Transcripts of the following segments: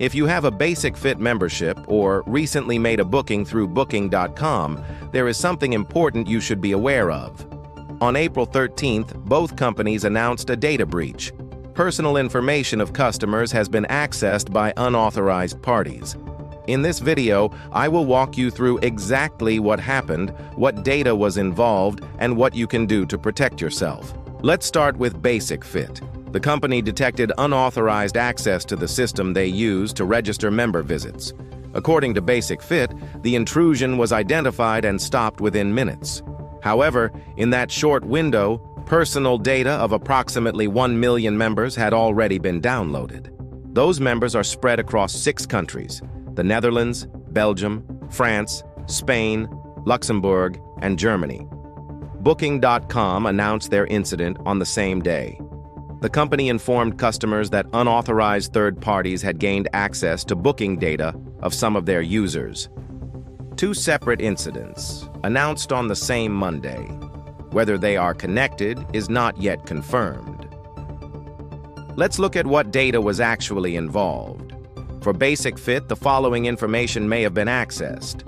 If you have a Basic Fit membership or recently made a booking through Booking.com, there is something important you should be aware of. On April 13th, both companies announced a data breach. Personal information of customers has been accessed by unauthorized parties. In this video, I will walk you through exactly what happened, what data was involved, and what you can do to protect yourself. Let's start with Basic Fit. The company detected unauthorized access to the system they use to register member visits. According to Basic Fit, the intrusion was identified and stopped within minutes. However, in that short window, personal data of approximately 1 million members had already been downloaded. Those members are spread across 6 countries: the Netherlands, Belgium, France, Spain, Luxembourg, and Germany. Booking.com announced their incident on the same day. The company informed customers that unauthorized third parties had gained access to booking data of some of their users. 2 separate incidents, announced on the same Monday. Whether they are connected is not yet confirmed. Let's look at what data was actually involved. For Basic Fit, the following information may have been accessed: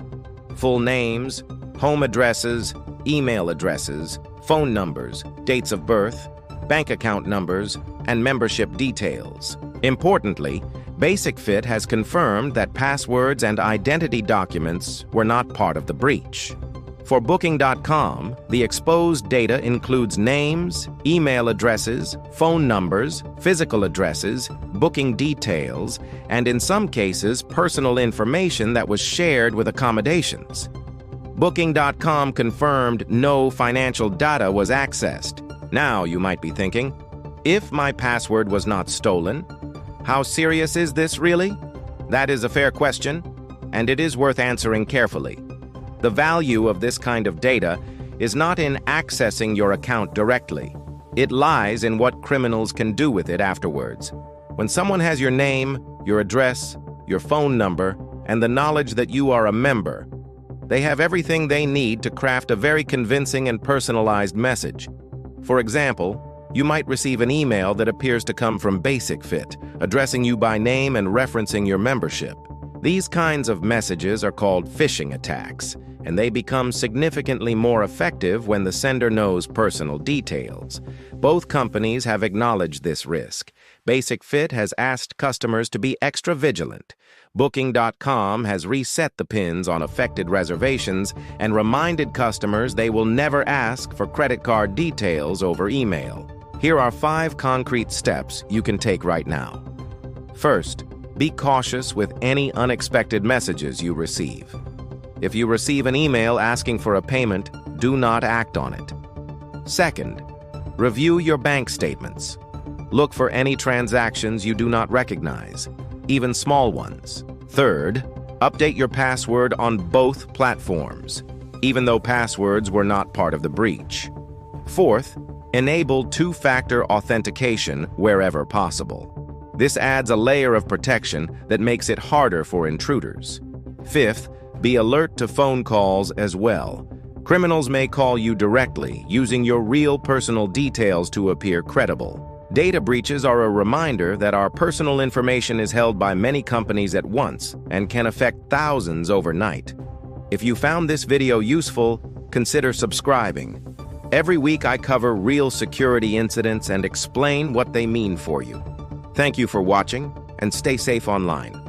full names, home addresses, email addresses, phone numbers, dates of birth, bank account numbers, and membership details. Importantly, Basic Fit has confirmed that passwords and identity documents were not part of the breach. For Booking.com, the exposed data includes names, email addresses, phone numbers, physical addresses, booking details, and in some cases, personal information that was shared with accommodations. Booking.com confirmed no financial data was accessed. Now, you might be thinking, if my password was not stolen, how serious is this really? That is a fair question, and it is worth answering carefully. The value of this kind of data is not in accessing your account directly. It lies in what criminals can do with it afterwards. When someone has your name, your address, your phone number, and the knowledge that you are a member, they have everything they need to craft a very convincing and personalized message. For example, you might receive an email that appears to come from Basic Fit, addressing you by name and referencing your membership. These kinds of messages are called phishing attacks, and they become significantly more effective when the sender knows personal details. Both companies have acknowledged this risk. Basic Fit has asked customers to be extra vigilant. Booking.com has reset the pins on affected reservations and reminded customers they will never ask for credit card details over email. Here are 5 concrete steps you can take right now. First, be cautious with any unexpected messages you receive. If you receive an email asking for a payment, do not act on it. Second, review your bank statements. Look for any transactions you do not recognize, even small ones. Third, update your password on both platforms, even though passwords were not part of the breach. Fourth, enable 2-factor authentication wherever possible. This adds a layer of protection that makes it harder for intruders. Fifth, be alert to phone calls as well. Criminals may call you directly, using your real personal details to appear credible. Data breaches are a reminder that our personal information is held by many companies at once and can affect thousands overnight. If you found this video useful, consider subscribing. Every week I cover real security incidents and explain what they mean for you. Thank you for watching, and stay safe online.